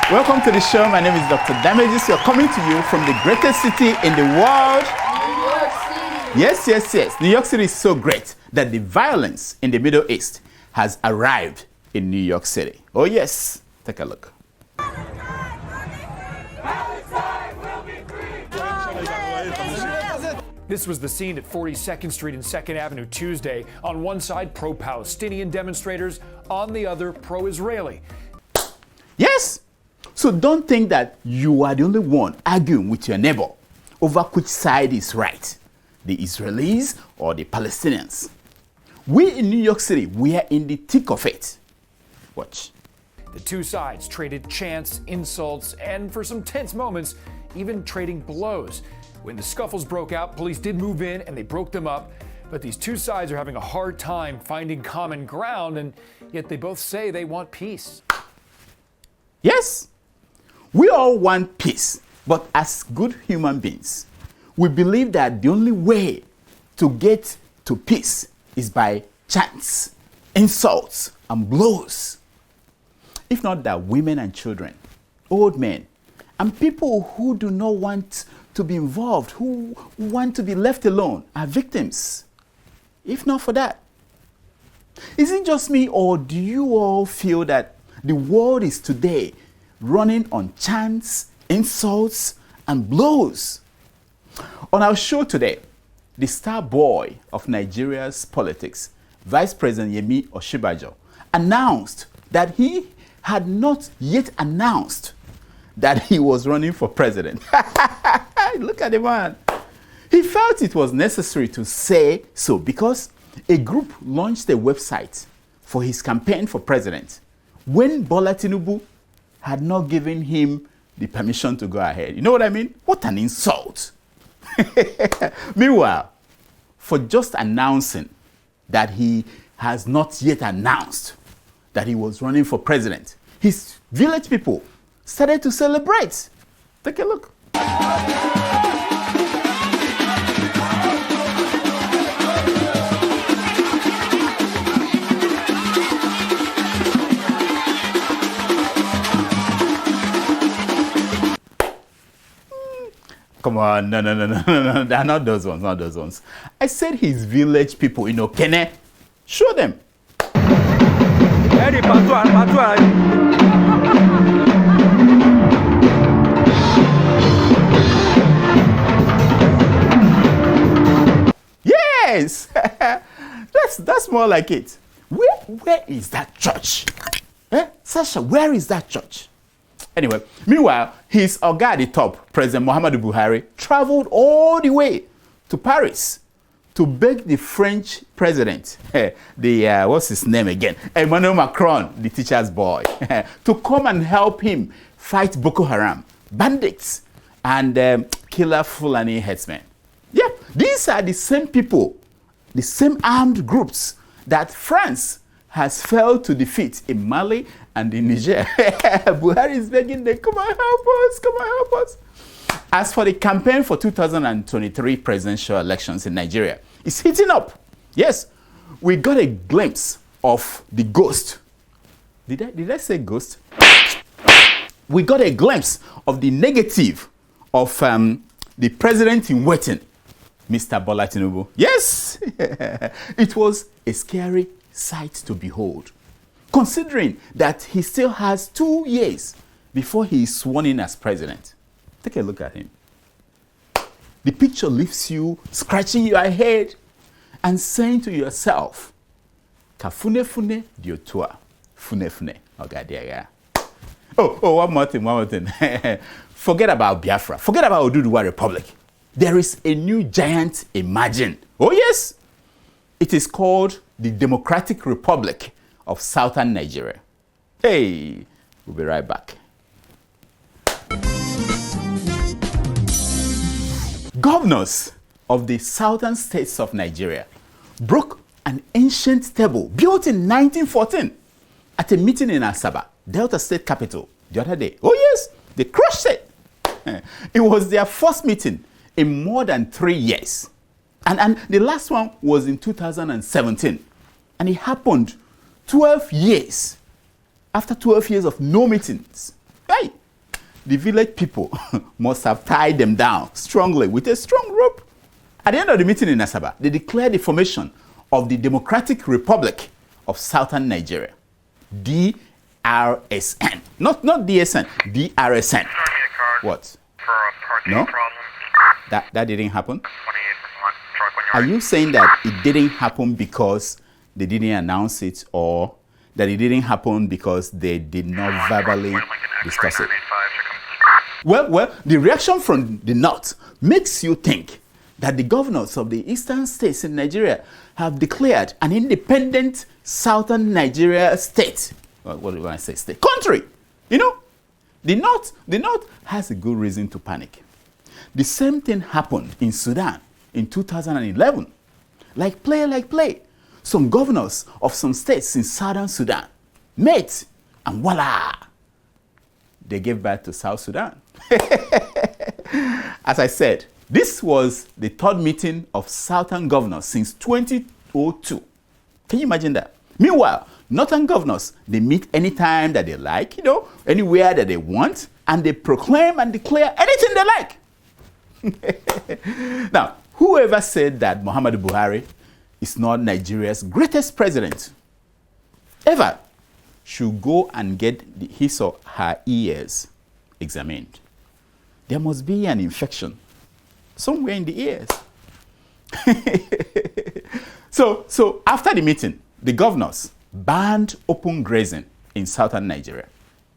Welcome to the show. My name is Dr. Damages. We are coming to you from the greatest city in the world. New York City. Yes. New York City is so great that the violence in the Middle East has arrived in New York City. Oh yes, take a look. This was the scene at 42nd Street and 2nd Avenue Tuesday. On one side, pro-Palestinian demonstrators, on the other, pro-Israeli. Yes. So don't think that you are the only one arguing with your neighbor over which side is right, the Israelis or the Palestinians. We in New York City, we are in the thick of it. Watch. The two sides traded chants, insults, and for some tense moments, even trading blows. When the scuffles broke out, police did move in and they broke them up. But these two sides are having a hard time finding common ground, and yet they both say they want peace. Yes, we all want peace, but as good human beings, we believe that the only way to get to peace is by chants, insults, and blows. If not that women and children, old men, and people who do not want to be involved, who want to be left alone, are victims. If not for that. Is it just me, or do you all feel that the world is today running on chants, insults, and blows? On our show today, the star boy of Nigeria's politics, Vice President Yemi Osinbajo, announced that he had not yet announced that he was running for president. Look at the man. He felt it was necessary to say so because a group launched a website for his campaign for president when Bola Tinubu had not given him the permission to go ahead. You know what I mean? What an insult. Meanwhile, for just announcing that he has not yet announced that he was running for president, his village people started to celebrate. Take a look. Come on, no. They're not those ones, I said his village people in Okene. Show them. Yes, that's more like it. Where is that church? Sasha, where is that church? Anyway, meanwhile, his Oga at the top, President Muhammadu Buhari, traveled all the way to Paris to beg the French president, what's his name again? Emmanuel Macron, the teacher's boy, to come and help him fight Boko Haram, bandits, and killer Fulani headsmen. Yeah, these are the same people, the same armed groups that France has failed to defeat in Mali and in Niger. Buhari is begging them, come and help us. As for the campaign for 2023 presidential elections in Nigeria, it's heating up. Yes, we got a glimpse of the ghost. Did I say ghost? We got a glimpse of the negative of the president in waiting, Mr. Bola Tinubu. Yes, it was a scary sight to behold, considering that he still has 2 years before he is sworn in as president. Take a look at him. The picture leaves you scratching your head and saying to yourself, Kafune fune diotua, fune fune ogadiaga. Oh, one more thing. Forget about Biafra. Forget about Oduduwa Republic. There is a new giant emerging. Oh yes, it is called the Democratic Republic of Southern Nigeria. Hey, we'll be right back. Governors of the southern states of Nigeria broke an ancient table built in 1914 at a meeting in Asaba, Delta State capital, the other day. Oh yes, they crushed it. It was their first meeting in more than 3 years. And the last one was in 2017. And it happened 12 years after 12 years of no meetings. Hey, the village people must have tied them down strongly with a strong rope. At the end of the meeting in Asaba, they declared the formation of the Democratic Republic of Southern Nigeria, DRSN. Not DSN, DRSN. What? No? That didn't happen? Are you saying that it didn't happen because they didn't announce it, or that it didn't happen because they did not verbally discuss it? Well, the reaction from the North makes you think that the governors of the eastern states in Nigeria have declared an independent Southern Nigeria state. Well, what do I say? State? Country. You know, the North has a good reason to panic. The same thing happened in Sudan in 2011. Like play. Some governors of some states in southern Sudan met, and voila, they gave birth to South Sudan. As I said, this was the third meeting of Southern governors since 2002. Can you imagine that? Meanwhile, Northern governors, they meet anytime that they like, anywhere that they want, and they proclaim and declare anything they like. Now, whoever said that Muhammadu Buhari is not Nigeria's greatest president ever should go and get his or her ears examined. There must be an infection somewhere in the ears. So after the meeting, the governors banned open grazing in southern Nigeria.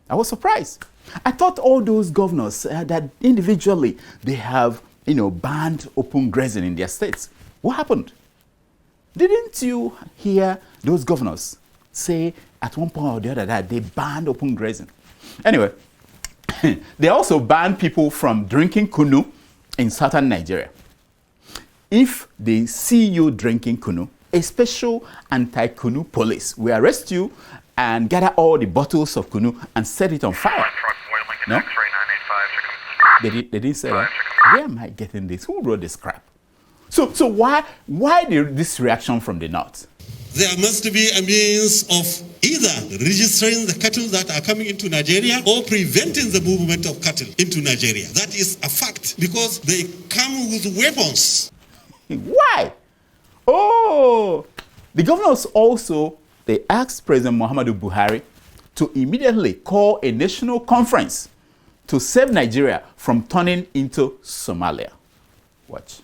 I was surprised. I thought all those governors that individually they have, banned open grazing in their states. What happened? Didn't you hear those governors say at one point or the other that they banned open grazing? Anyway, they also banned people from drinking kunu in southern Nigeria. If they see you drinking kunu, a special anti-kunu police will arrest you and gather all the bottles of kunu and set it on fire. No? They didn't say that. Where am I getting this? Who wrote this crap? So why this reaction from the North? There must be a means of either registering the cattle that are coming into Nigeria or preventing the movement of cattle into Nigeria. That is a fact because they come with weapons. Why? Oh, the governors also, they asked President Muhammadu Buhari to immediately call a national conference to save Nigeria from turning into Somalia. Watch.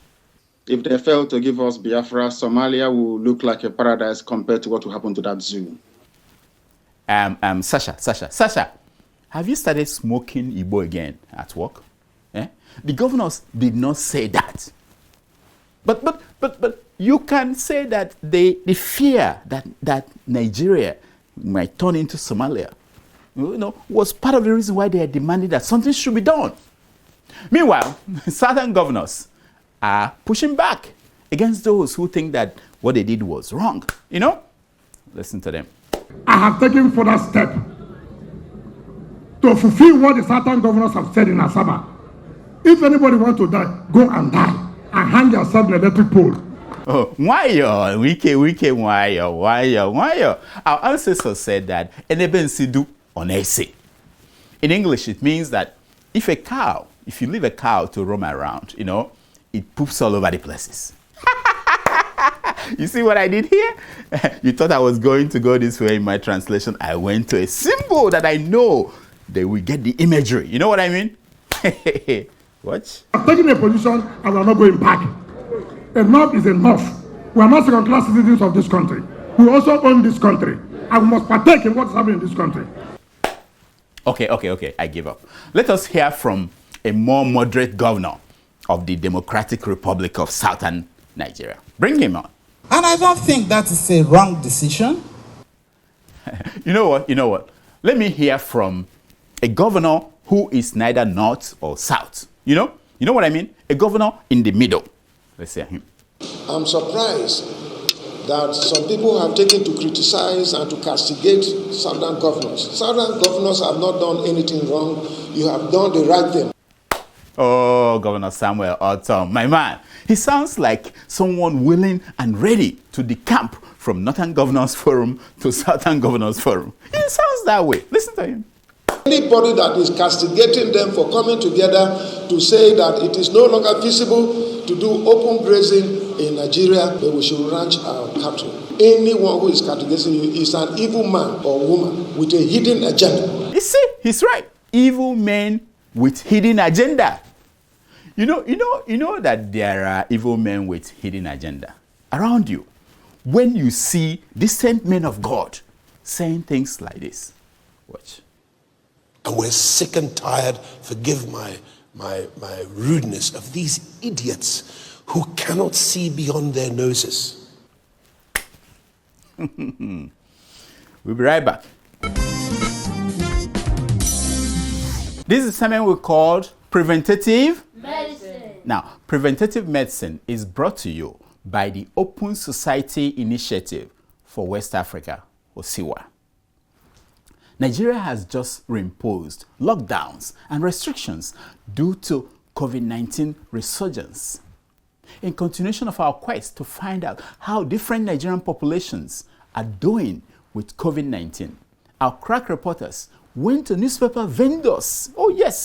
If they fail to give us Biafra, Somalia will look like a paradise compared to what will happen to that zoo. Sasha, have you started smoking Igbo again at work? The governors did not say that. But you can say that they fear that Nigeria might turn into Somalia. Was part of the reason why they are demanding that something should be done. Meanwhile, southern governors are pushing back against those who think that what they did was wrong. Listen to them. I have taken further step to fulfill what the southern governors have said in Asaba. If anybody wants to die, go and die and hang yourself in the electric pole. Oh, why? Our ancestors said that enebensidu onese. In English, it means that if you leave a cow to roam around, it poops all over the places. You see what I did here? You thought I was going to go this way in my translation. I went to a symbol that I know they will get the imagery. You know what I mean? Watch. I'm taking a position and we're not going back. Enough is enough. We are not second-class citizens of this country. We also own this country. And we must partake in what's happening in this country. Okay. I give up. Let us hear from a more moderate governor of the Democratic Republic of Southern Nigeria. Bring him on. And I don't think that is a wrong decision. You know what? Let me hear from a governor who is neither north or south. You know what I mean? A governor in the middle. Let's hear him. I'm surprised that some people have taken to criticize and to castigate southern governors. Southern governors have not done anything wrong. You have done the right thing. Oh, Governor Samuel Ortom, my man. He sounds like someone willing and ready to decamp from Northern Governors Forum to Southern Governors Forum. He sounds that way. Listen to him. Anybody that is castigating them for coming together to say that it is no longer feasible to do open grazing in Nigeria, that we should ranch our cattle. Anyone who is castigating you is an evil man or woman with a hidden agenda. You see, he's right. Evil men with hidden agenda. You know that there are evil men with hidden agenda around you. When you see decent men of God saying things like this, watch. And we're sick and tired, forgive my rudeness, of these idiots who cannot see beyond their noses. We'll be right back. This is something we called preventative medicine. Now, preventative medicine is brought to you by the Open Society Initiative for West Africa, OSIWA. Nigeria has just reimposed lockdowns and restrictions due to COVID-19 resurgence. In continuation of our quest to find out how different Nigerian populations are doing with COVID-19, our crack reporters went to newspaper vendors,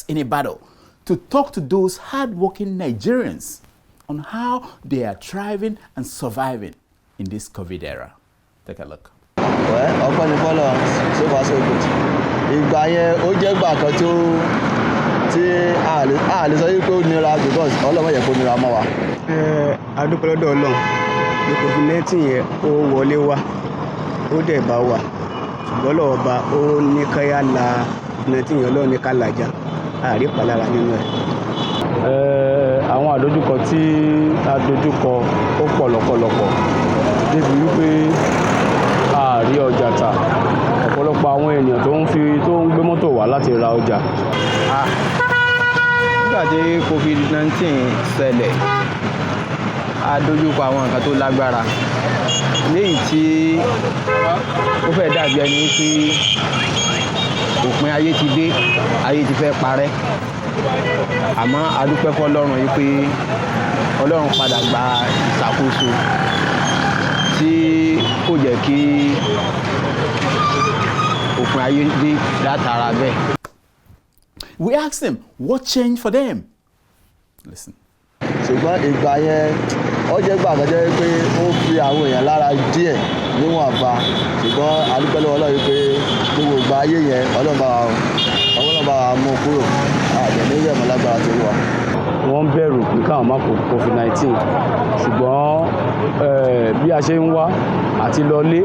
in Ibadan, to talk to those hard-working Nigerians on how they are thriving and surviving in this COVID era. Take a look. Well, ọpẹ́ ni fọ́lọ́run, so far so good. Ìgbà yẹn ó jẹ́ ìgbà kan tí a lè sọ wípé ó nira because Ọlọ́run yẹ kó nira mọ́ wa. A dúpẹ́ lọ́dọ̀ Ọlọ́run ní COVID-19 yẹn ó wọlé wá ó dẹ̀ bá wà ṣùgbọ́n Ọlọ́run ọba ó ní káyà la COVID-19 yẹn Ọlọ́run ní ká làjà àárí ìpalára nínú ẹ̀. Àwọn àdójúkọ tí a dojúkọ ó pọ̀ lọ́pọ̀lọpọ̀ débi wípé àárí ọjà tà ọ̀pọ̀lọpọ̀ àwọn ènìyàn tó ń gbé mọ́tò wá láti ra ọjà. Nígbà tí COVID-19 ṣẹlẹ̀ a dojúkọ àwọn nǹkan tó lágbára léyìí tí ó fẹ́ dàbí ẹni pé òpin ayé ti dé, ayé ti fẹ́ parẹ́, àmọ́ a dúpẹ́ fọ́lọ́run yìí pé Ọlọ́run padà gba ìṣàkóso tí kò jẹ́ kí òpin ayé dé látara bẹ́ẹ̀. We asked them, what changed for them? Listen. Ṣùgbọ́n ìgbà yẹn ó jẹ́ ìgbà kan jẹ́ pé ó fi àwọn èèyàn lára díẹ̀ níwọ̀nba, ṣùgbọ́n a dúpẹ́ lọ́wọ́ Ọlọ́run pé gbogbo ìgbà ayé yẹn Ọlọ́run bá wa mú kúrò àjẹmí rẹ̀ mọ́ lágbára tó wà. Wọ́n bẹ̀rù pé káwọn má kó COVID-19 ṣùgbọ́n bí a ṣe ń wá àti lọlé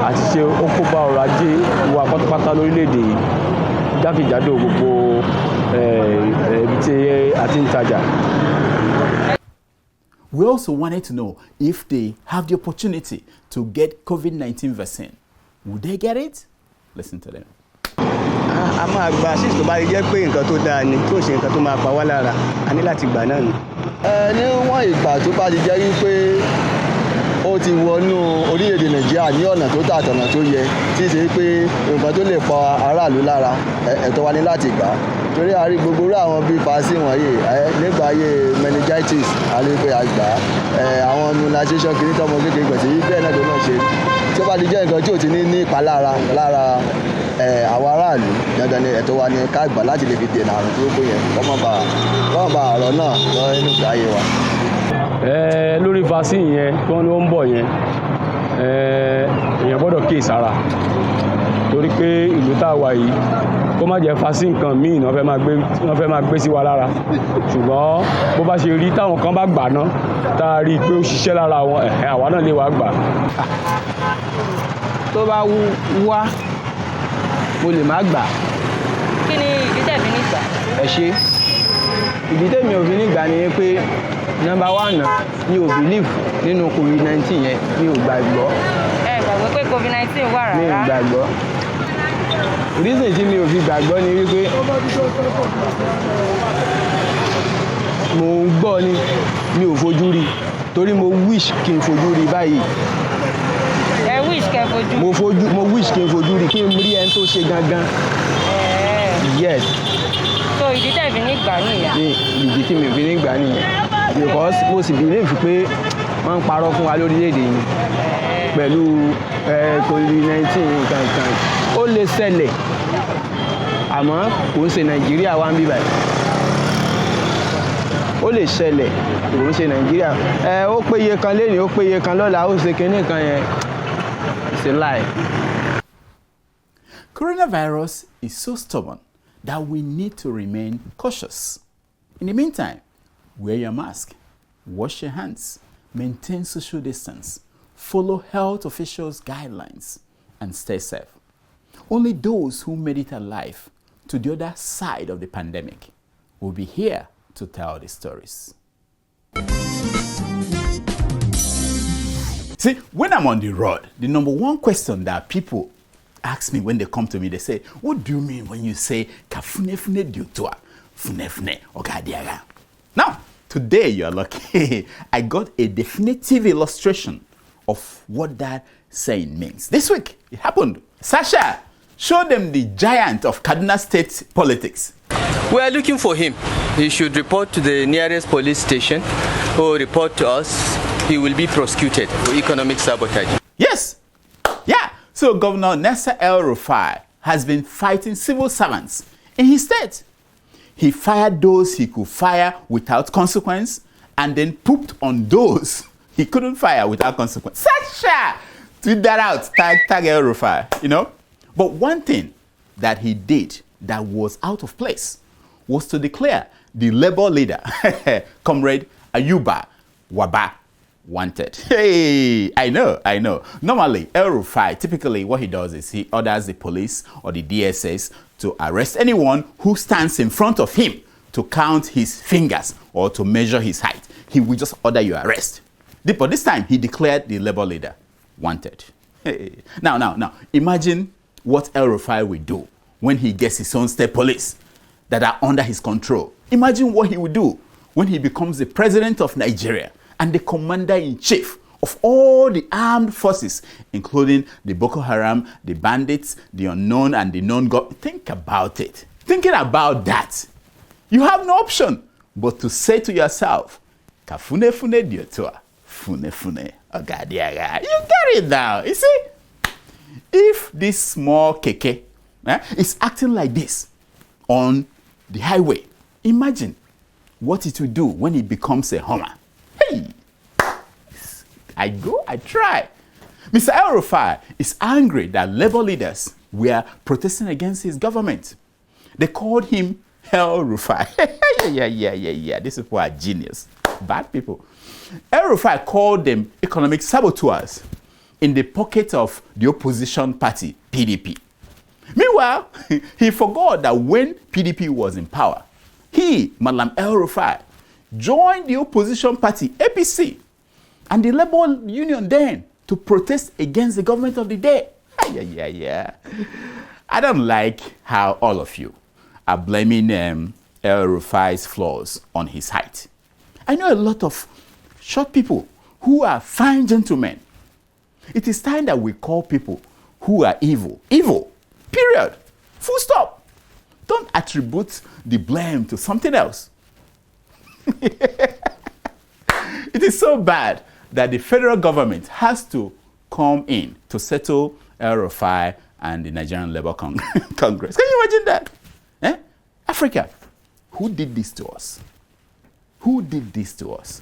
àti ṣe ó kó bá ọrọ̀ ajé wa pátápátá lórílẹ̀‐èdè yìí jákèjádò gbogbo ibi tí a ti ń tajà. We also wanted to know if they have the opportunity to get COVID-19 vaccine. Would they get it? Listen to them. A máa gba sísè tó bá jẹ́ pé nǹkan tó dáa ni tó ṣe nǹkan tó máa pa wá lára a ní láti gbà náà ni. Níwọ̀n ìgbà tó bá ti jẹ́ wípé ó ti wọnú orílẹ̀-èdè Nàìjíríà ní ọ̀nà tó tà àtọ̀nà tó yẹ tí í ṣe pé nǹkan tó lè pa aráàlú lára ẹ̀tọ́ wa ní láti gbà á. Torí a rí gbogbo rú àwọn bíi fàásì wọ̀nyí nígbà ayé meningitis a rí pé a gbà á àwọn immunization kìíní tọmọ kékeré gbèsè yìí bẹ́ẹ̀ náà ló náà ṣe tí ó bá ti jẹ́ nǹkan tí ò ti ní ìpalára lára àwọn aráàlú dandan ni ẹ̀tọ́ wa ní ká gbà láti lè fi dènà àrùn burúkú yẹn kọ́mọ́ bá ọ̀rọ̀ náà lọ nínú ìgbà ayé wa. Lórí vaccine yẹn tó ló ń bọ̀ yẹn èèyàn gbọ́dọ̀ kíyèsára torí pé ìlú tá a wà yìí kó má jẹ́ vaccine kan míì náà fẹ́ máa gbé sí wa lára ṣùgbọ́n bó bá ṣe rí táwọn kan bá gbà náà tá a rí i pé ó ṣiṣẹ́ lára wọn àwa náà lè wá gbà. Tó bá wá mo lè má gbà. Kí ni ìdí tẹ́ fi ní gbà? Ẹ ṣé ìdí tẹ́mi ò fi ní gbà ni pé number one mi ò believe nínú COVID-19 yẹn mi ò gbàgbọ́. Ẹ gbàgbọ́ pé COVID-19 wà rárá? Mi ò gbàgbọ́. Reason tí mi ò fi gbàgbọ́ ni wípé mo ń gbọ́ ni mi ò fojú rí torí mo wish kí n fojú rí báyìí. Ẹ wish kẹ́ fojú? Mo wish kí n fojú rí kí n rí ẹni tó ṣe gangan. Yes. So ìdí tẹ́ fi ní gbà nìyẹn? Ìdí tí mi fi ní gbà nìyẹn because mo sì believe pé wọ́n ń parọ́ fún wa lórílẹ̀‐èdè yìí pẹ̀lú COVID-19 nǹkan ó lè ṣẹlẹ̀ àmọ́ kò ń ṣe Nàìjíríà wá ń bí báyìí. Ó lè ṣẹlẹ̀ kò ń ṣe Nàìjíríà. Ó péye kan lénìí, ó péye kan lọ́la, ó ṣe kinní kan yẹn. It's a lie. Coronavirus is so stubborn that we need to remain cautious. In the meantime, wear your mask, wash your hands, maintain social distance, follow health officials' guidelines, and stay safe. Only those who made it alive to the other side of the pandemic will be here to tell the stories. See, when I'm on the road, the number one question that people ask me when they come to me, they say, what do you mean when you say kafunefune diutua, funefune ogadiaga? Now, today you're lucky. I got a definitive illustration of what that saying means. This week, it happened. Sasha, show them the giant of Kaduna State politics. We are looking for him. He should report to the nearest police station or report to us. He will be prosecuted for economic sabotage. Yes. Yeah. So Governor Nasir el-Rufai has been fighting civil servants in his state. He fired those he could fire without consequence and then pooped on those he couldn't fire without consequence. Sasha! Tweet that out. Tag el-Rufai, you know. But one thing that he did that was out of place was to declare the Labour leader, Comrade Ayuba Waba, wanted. Hey, I know. Normally, el-Rufai, typically what he does is he orders the police or the DSS to arrest anyone who stands in front of him to count his fingers or to measure his height. He will just order your arrest. But this time, he declared the Labour leader wanted. Hey. Now, imagine what el-Rufai will do when he gets his own state police that are under his control. Imagine what he will do when he becomes the president of Nigeria and the commander-in-chief of all the armed forces, including the Boko Haram, the bandits, the unknown, and the known God. Think about it. Thinking about that, you have no option but to say to yourself, Kafune fune diotua, fune fune ogadiaga. You get it now. You see, if this small keke is acting like this on the highway, imagine what it will do when it becomes a Hummer. Hey, I try. Mr. el-Rufai is angry that Labour leaders were protesting against his government. They called him Hell Rufai. Yeah. These people are genius. Bad people. El-Rufai called them economic saboteurs in the pocket of the opposition party, PDP. Meanwhile, he forgot that when PDP was in power, he, Madam el-Rufai, joined the opposition party, APC, and the Labour Union then to protest against the government of the day. Yeah. I don't like how all of you are blaming el-Rufai's flaws on his height. I know a lot of short people who are fine gentlemen. It is time that we call people who are evil, period. Full stop. Don't attribute the blame to something else. It is so bad that the federal government has to come in to settle el-Rufai and the Nigerian Labour Congress. Can you imagine that? Africa, who did this to us? Who did this to us?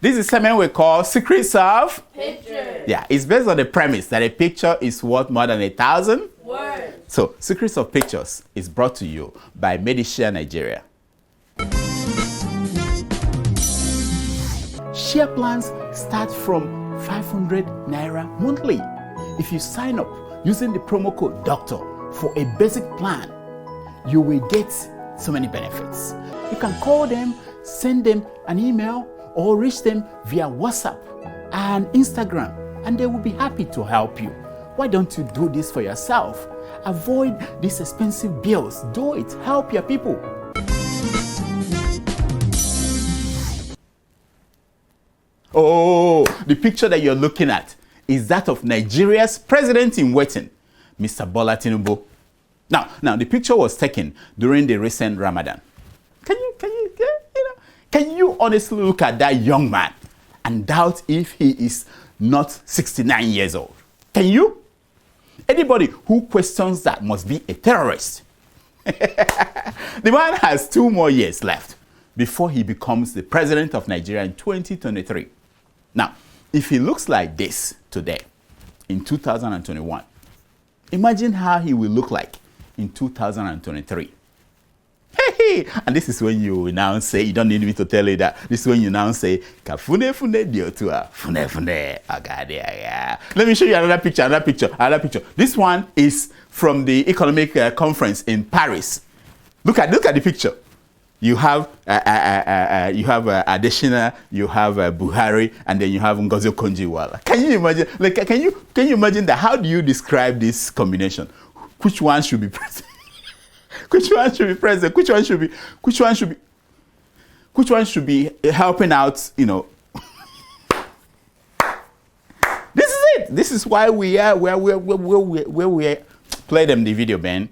This is a segment we call Secrets of Pictures. Yeah, it's based on the premise that a picture is worth more than 1,000 words. So, Secrets of Pictures is brought to you by Medishare Nigeria. Share plans start from 500 Naira monthly. If you sign up using the promo code DOCTOR for a basic plan, you will get so many benefits. You can call them, send them an email, or reach them via WhatsApp and Instagram, and they will be happy to help you. Why don't you do this for yourself? Avoid these expensive bills. Do it. Help your people. Oh, the picture that you're looking at is that of Nigeria's president-in-waiting, Mr. Bola Tinubu. Now, the picture was taken during the recent Ramadan. Can you honestly look at that young man and doubt if he is not 69 years old? Can you? Anybody who questions that must be a terrorist. The man has 2 more years left before he becomes the president of Nigeria in 2023. Now, if he looks like this today, in 2021, imagine how he will look like in 2023. Hey, and this is when you now say, you don't need me to tell you that, this is when you now say, Kafune fune diotua, fune fune, agadia. Let me show you another picture. This one is from the economic conference in Paris. Look at the picture. You have Adesina, you have Buhari, and then you have Ngozi Okonjo-Iweala. Can you imagine? Like, can you imagine that? How do you describe this combination? Which one should be president? Which one should be president? Which one should be helping out? You know. This is it. This is why we are where we are. Play them the video, Ben.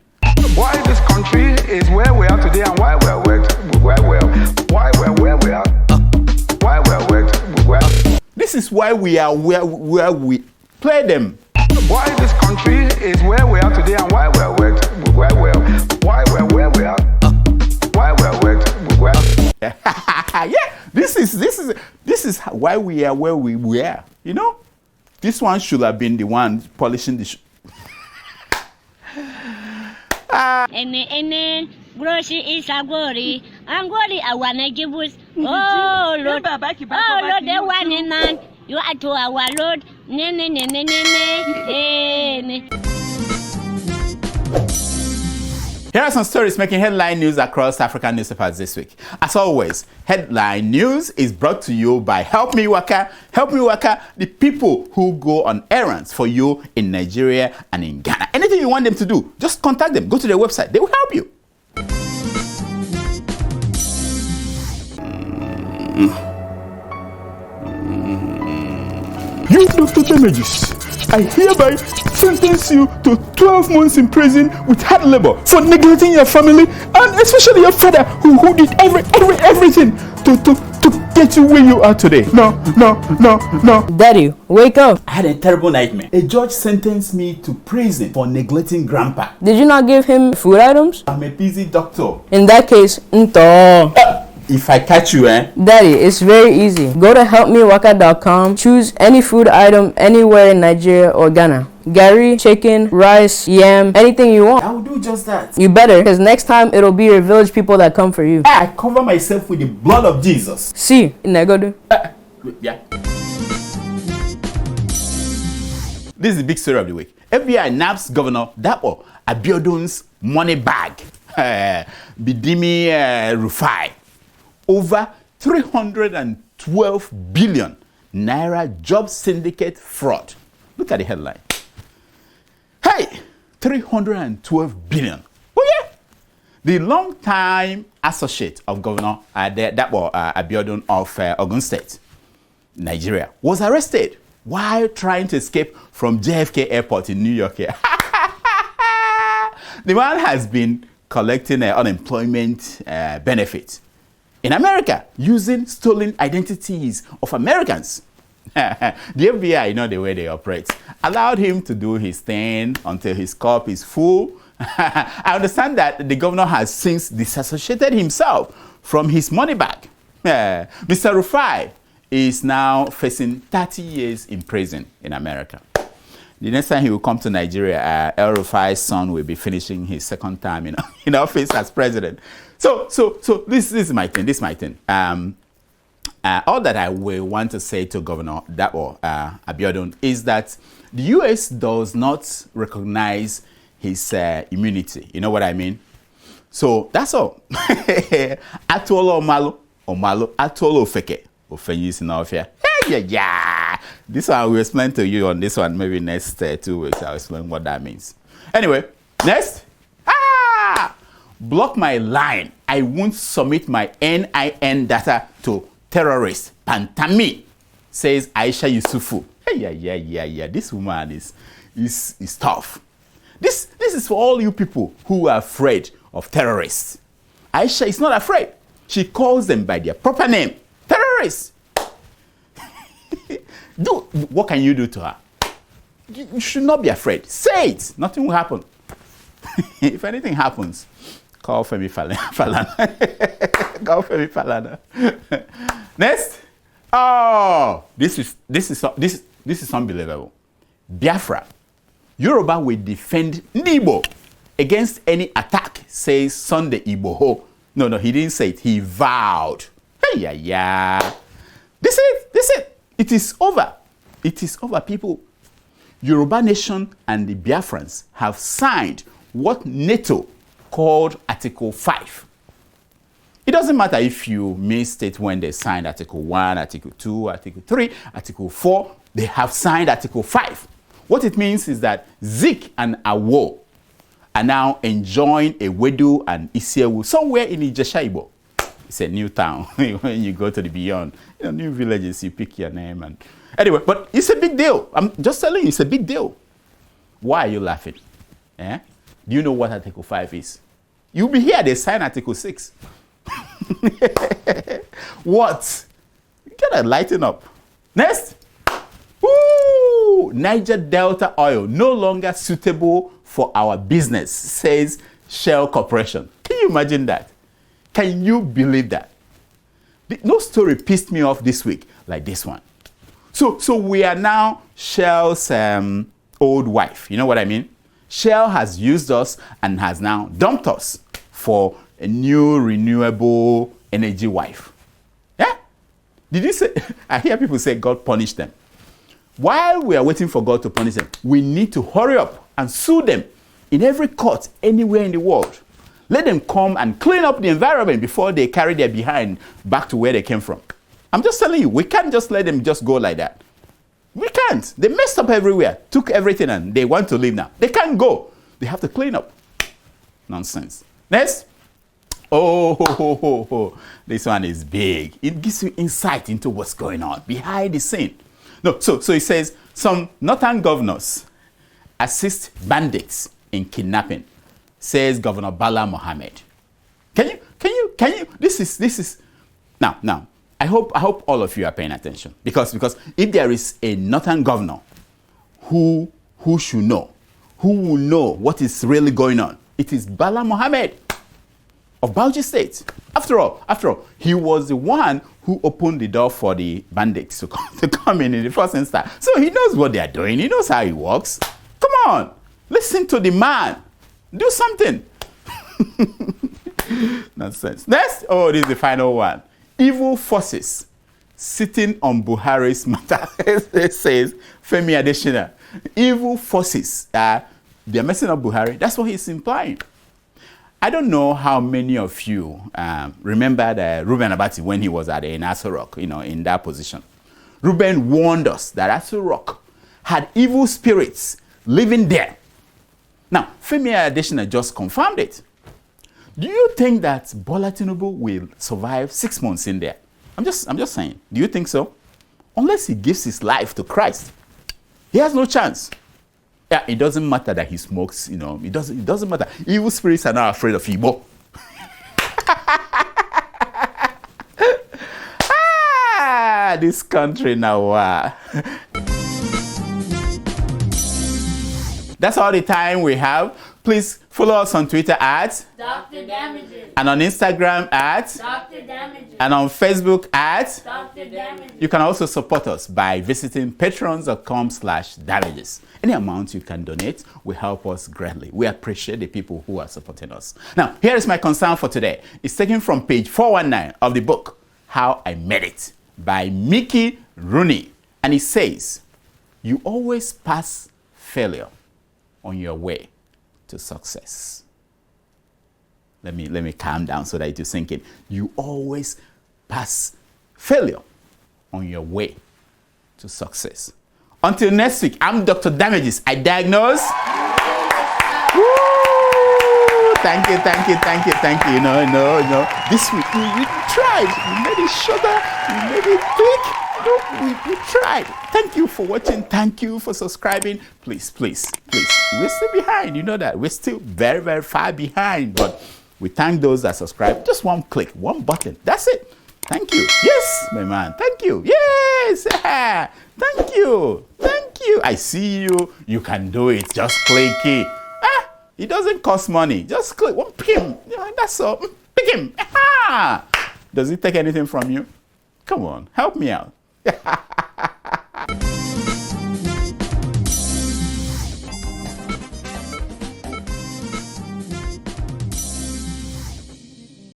Why this country is where we are today, and why we are where we are. This is why we are where we play them. Why this country is where we are today, and why we are where we are. Yeah, this is why we are where we were. You know, this one should have been the one polishing the. Grocery is Agori. Angori, I want to give us. Oh, Lord, they want in man. You are to our Lord. Here are some stories making headline news across African newspapers this week. As always, headline news is brought to you by Help Me Waka. Help Me Waka, the people who go on errands for you in Nigeria and in Ghana. Anything you want them to do, just contact them. Go to their website. They will help you. You, Dr. Damages, I hereby sentence you to 12 months in prison with hard labor for neglecting your family, and especially your father who did everything to get you where you are today. No. Daddy, wake up. I had a terrible nightmare. A judge sentenced me to prison for neglecting grandpa. Did you not give him food items? I'm a busy doctor. In that case, if I catch you, Daddy, it's very easy. Go to helpmewaka.com, choose any food item anywhere in Nigeria or Ghana. Gari, chicken, rice, yam, anything you want. I will do just that. You better, because next time it'll be your village people that come for you. I cover myself with the blood of Jesus. See, Negodu. Yeah. This is the big story of the week. FBI naps Governor Dapo Abiodun's money bag. Bidimi Rufai. Over 312 billion naira job syndicate fraud. Look at the headline. Hey, 312 billion. Oh yeah. The long-time associate of Governor Dapo Abiodun of Ogun State, Nigeria, was arrested while trying to escape from JFK Airport in New York here. The man has been collecting unemployment benefits in America using stolen identities of Americans. The FBI, you know the way they operate, allowed him to do his thing until his cup is full. I understand that the governor has since disassociated himself from his money bag. Mr. Rufai is now facing 30 years in prison in America. The next time he will come to Nigeria, el-Rufai's son will be finishing his second term in office as president. So this is my thing. All that I will want to say to Governor Dapo Abiodun is that the U.S. does not recognize his immunity. You know what I mean? So that's all. Atolo omalo, atolo feke. Ofenyis na ofia. Yeah. This one I will explain to you on this one. Maybe next 2 weeks I'll explain what that means. Anyway, next. Block my line. I won't submit my NIN data to terrorist Pantami, says Aisha Yusufu. Yeah. This woman is tough. This is for all you people who are afraid of terrorists. Aisha is not afraid. She calls them by their proper name. Terrorists. What can you do to her? You should not be afraid. Say it. Nothing will happen. If anything happens, call Femi Falana. Call Femi Falana. Next. Oh, this is unbelievable. Biafra Yoruba will defend Igbo against any attack, says Sunday Igboho. No, he didn't say it. He vowed. Hey, yeah. This is it. It is over. It is over, people. Yoruba Nation and the Biafrans have signed what NATO called Article 5. It doesn't matter if you missed it when they signed Article 1, Article 2, Article 3, Article 4. They have signed Article 5. What it means is that Zik and Awo are now enjoying Ewedu and Isiewu somewhere in Ijesha Igbo. It's a new town. When you go to the beyond, new villages, you pick your name. And anyway, but it's a big deal. I'm just telling you, it's a big deal. Why are you laughing? Eh? Do you know what Article 5 is? You'll be here, they sign Article 6. What? You gotta lighten up. Next. Woo! Niger Delta oil no longer suitable for our business, says Shell Corporation. Can you imagine that? Can you believe that? No story pissed me off this week like this one. So we are now Shell's old wife. You know what I mean? Shell has used us and has now dumped us for a new renewable energy wife. Yeah? Did you say? I hear people say God punished them. While we are waiting for God to punish them, we need to hurry up and sue them in every court anywhere in the world. Let them come and clean up the environment before they carry their behind back to where they came from. I'm just telling you, we can't just let them just go like that. We can't. They messed up everywhere, took everything, and they want to leave now. They can't go. They have to clean up. Nonsense. Next. Oh, this one is big. It gives you insight into what's going on behind the scene. No, so it says some northern governors assist bandits in kidnapping, says Governor Bala Mohammed. Can you? This is now. I hope all of you are paying attention because if there is a northern governor who should know, who will know what is really going on, it is Bala Mohammed of Bauchi State. After all, he was the one who opened the door for the bandits to come in the first instance. So he knows what they are doing. He knows how it works. Come on, listen to the man. Do something. Nonsense. Next, this is the final one. Evil forces sitting on Buhari's matter, says Femi Adesina. Evil forces, they're messing up Buhari. That's what he's implying. I don't know how many of you remember Reuben Abati when he was at Aso Rock, in that position. Reuben warned us that Aso Rock had evil spirits living there. Now, Femi Adesina just confirmed it. Do you think that Bola Tinubu will survive 6 months in there? I'm just saying. Do you think so? Unless he gives his life to Christ, he has no chance. Yeah, it doesn't matter that he smokes, it doesn't matter. Evil spirits are not afraid of Igbo. This country now. That's all the time we have. Please follow us on Twitter at Dr. Damages. And on Instagram at Dr. Damages. And on Facebook at Dr. Damages. You can also support us by visiting patrons.com/damages. Any amount you can donate will help us greatly. We appreciate the people who are supporting us. Now, here is my concern for today. It's taken from page 419 of the book, How I Made It, by Mickey Rooney. And it says, you always pass failure on your way to success. Let me calm down so that it will sink in. You always pass failure on your way to success. Until next week, I'm Dr. Damages. I diagnose. Woo! Thank you. No. This week, we tried. We made it shorter. We made it quick. We tried. Thank you for watching. Thank you for subscribing. Please. We're still behind. You know that. We're still very, very far behind. But we thank those that subscribe. Just one click, one button. That's it. Thank you. Yes, my man. Thank you. Yes. Thank you. you. I see you. You can do it. Just click it. It doesn't cost money. Just click. Well, pick him. That's all. Pick him. Does it take anything from you? Come on. Help me out.